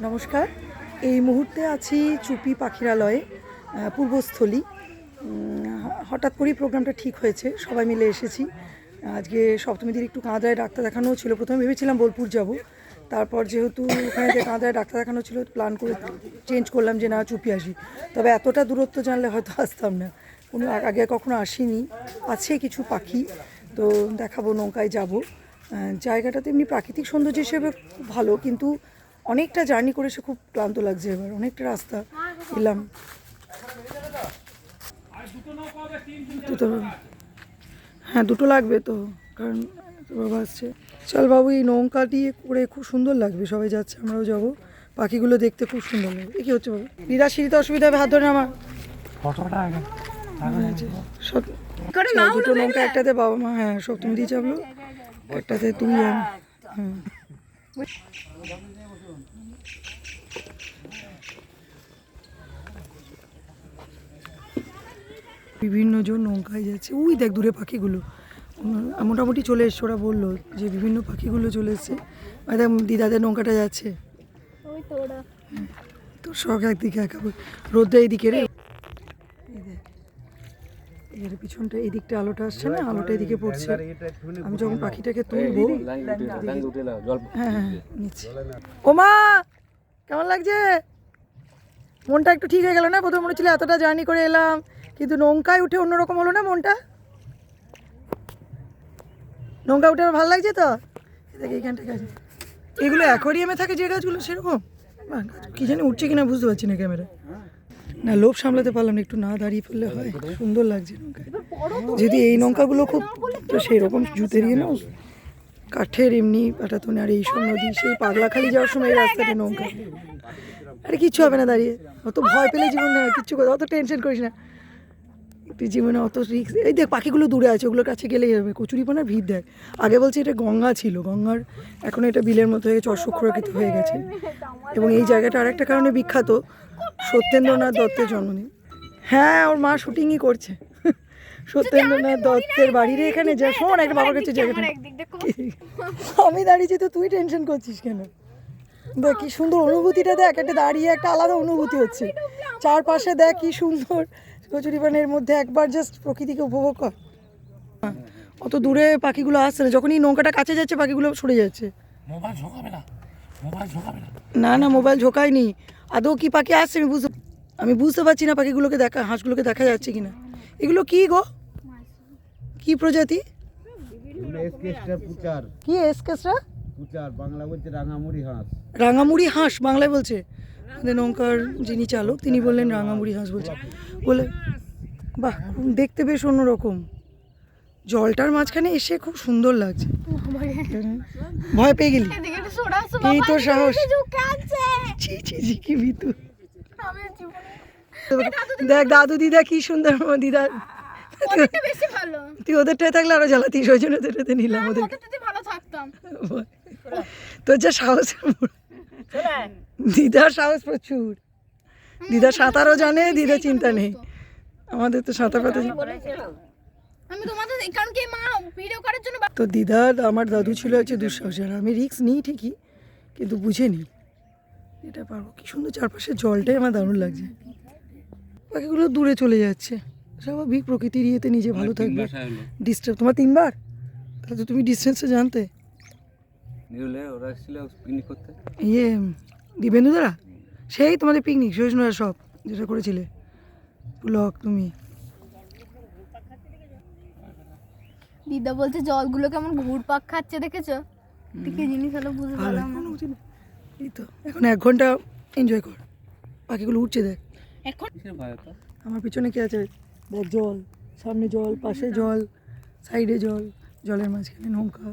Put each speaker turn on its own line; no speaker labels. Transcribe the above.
নমস্কার। এই মুহূর্তে আছি চুপি পাখিরালয়ে পূর্বস্থলী। হঠাৎ করেই প্রোগ্রামটা ঠিক হয়েছে, সবাই মিলে এসেছি। আজকে সপ্তমীদের একটু কাঁদায় ডাক্তার দেখানোও ছিল। প্রথমে ভেবেছিলাম বোলপুর যাব, তারপর যেহেতু ওখানে যে কাঁদায় ডাক্তার দেখানো ছিল প্ল্যান করে চেঞ্জ করলাম যে না চুপি আসি। তবে এতটা দূরত্ব জানলে হয়তো আসতাম না, কোনো আগে কখনো আসিনি। আছে কিছু পাখি, তো দেখাবো, নৌকায় যাব। জায়গাটা তো এমনি প্রাকৃতিক সৌন্দর্য হিসেবে খুব ভালো, কিন্তু অনেকটা জার্নি করে সে খুব ক্লান্ত লাগছে। এবার অনেকটা রাস্তা এলাম। হ্যাঁ, দুটো লাগবে তো, কারণ বাবা আসছে। চল বাবু, এই নৌকা দিয়ে করে খুব সুন্দর লাগবে, সবাই যাচ্ছে, আমরাও যাবো। পাখিগুলো দেখতে খুব সুন্দর লাগবে। এ কি হচ্ছে বাবু? দিদা সিঁড়িতে অসুবিধা হবে, হাত ধরে আমার দুটো নৌকা, একটাতে বাবা মা, হ্যাঁ সপ্তমী দিয়ে চাপলো, একটাতে তুমি হ্যাঁ। বিভিন্ন জন নৌকায় যাচ্ছে। উই দেখ দূরে পাখিগুলো মোটামুটি চলে এসছে। ওরা বললো যে বিভিন্ন পাখিগুলো চলে এসছে। একদম দিদাদের নৌকাটা যাচ্ছে, তো শখ একদিকে একা রোদটা এইদিকে রে, এর পিছনটা এদিকটা আলোটা আসছে না, আলোটা এদিকে পড়ছে। আমি যখন পাখিটাকে তুলবো, হ্যাঁ হ্যাঁ নিচ্ছি। ওমা কেমন লাগছে? মনটা একটু ঠিক হয়ে গেল না? প্রথমে মনে ছিল এতটা জার্নি করে এলাম, কিন্তু নৌকায় উঠে অন্যরকম হলো না মনটা? নৌকা উঠে ভালো লাগছে তো? দেখ এইখানটা গাছ, এগুলো অ্যাকোয়ারিয়ামে থাকে যে গাছগুলো, সেরকম কি জানি উঠছে কিনা বুঝতে পারছি না ক্যামেরা। না, লোভ সামলাতে পারলাম না, একটু না দাঁড়িয়ে ফেললে হয়। সুন্দর লাগছে নৌকায়। যদি এই নৌকাগুলো খুব তো সেই রকম জুতেরিয়ে নাও, কাঠের এমনি পাঠাতন। আর এই সব নদী, সেই পাগলাখালি যাওয়ার সময় এই রাস্তাটা নৌকা। আরে কিচ্ছু হবে না দাঁড়িয়ে, অত ভয় পেলে জীবন নেই, কিচ্ছু করে অত টেনশন করিস না তুই, জীবনে অত রিস্ক। এই দেখ পাখিগুলো দূরে আছে, ওগুলোর কাছে গেলেই হবে। কচুরিপানার ভিড় দেখ। আগে বলছে এটা গঙ্গা ছিল, গঙ্গার এখন এটা বিলের মতো হয়ে গেছে, অসুরক্ষিত হয়ে গেছে। এবং এই জায়গাটা আরেকটা কারণে বিখ্যাত, সত্যেন্দ্রনাথ দত্তের জন্মদিন। হ্যাঁ, ওর মা শুটিংই করছে সত্যেন্দ্রনাথ দত্তের বাড়ির এখানে। যা শোন, একটা বাবার কাছে জায়গাটা আমি দাঁড়িয়েছি তো তুই টেনশন করছিস কেন? দেখ কি সুন্দর অনুভূতিটা, দেখ একটা দাঁড়িয়ে একটা আলাদা অনুভূতি হচ্ছে। চারপাশে দেখ কি সুন্দর কচুরিপানের মধ্যে, একবার জাস্ট প্রকৃতিকে উপভোগ কর। অত দূরে পাখিগুলো আসছে না, যখনই নৌকাটা কাছে যাচ্ছে পাখিগুলো সরে যাচ্ছে। না না, মোবাইল ঝোঁকায়নি। আদৌ কি পাখি আসছে আমি বুঝতে পারছি না। পাখিগুলোকে দেখা, হাঁসগুলোকে দেখা যাচ্ছে কিনা। এগুলো কি গো, কি প্রজাতি? কি এসকেসরা? বাংলা বলছে রাঙামুড়ি হাঁস। রাঙামুড়ি হাঁস বাংলায় বলছে। আমাদের নৌকার যিনি চালক তিনি বললেন রাঙামুড়ি হাঁস বলছে। বলে বাহ, দেখতে বেশ অন্যরকম। জলটার মাঝখানে এসে খুব সুন্দর লাগছে। ভয় পেয়ে গেলি? এই তো সাহস। ছি ছি ছি, কি ভিতু। দেখ দাদু দিদা কি সুন্দর। দিদা তুই ওদেরটায় থাকলে আরো জ্বালাতিস, ওই জন্য ওদেরটাতে নিলাম। ওদের তোর যা সাহস, দিদার সাহস প্রচুর। দিদা সাঁতারও জানে, দিদা চিন্তা নেই। আমাদের তো সাঁতার পাতা। তো দিদার আমার দাদু ছিল হচ্ছে দুঃসাহসী, আর আমি রিস্ক নিই ঠিকই, কিন্তু বুঝে নিই এটা পারবো। কি সুন্দর চারপাশে জলটাই আমার দারুণ লাগছে। পাখিগুলো দূরে চলে যাচ্ছে, স্বাভাবিক প্রকৃতির ইয়েতে নিজে ভালো থাকবে। ডিস্টেন্স তোমার 3বার, তাহলে তো তুমি ডিস্টেন্সে জানতে। ইয়ে দিবেন্দু দাদা, সেই তোমাদের পিকনিক সহিষ্ণুরা সব যেটা করেছিলে ব্লগ তুমি।
দিদা বলছে জলগুলো কেমন ঘুরপাক খাচ্ছে, দেখেছো? কি জিনিস হলো বুঝতে পারলাম না।
এই তো এখন 1 ঘন্টা এনজয় কর, পাখিগুলো উঠছে দেখ।
এখন
আমার পিছনে কি আছে দেখ, জল, সামনে জল, পাশে জল, সাইডে জল, জলের মাঝখানে নৌকা।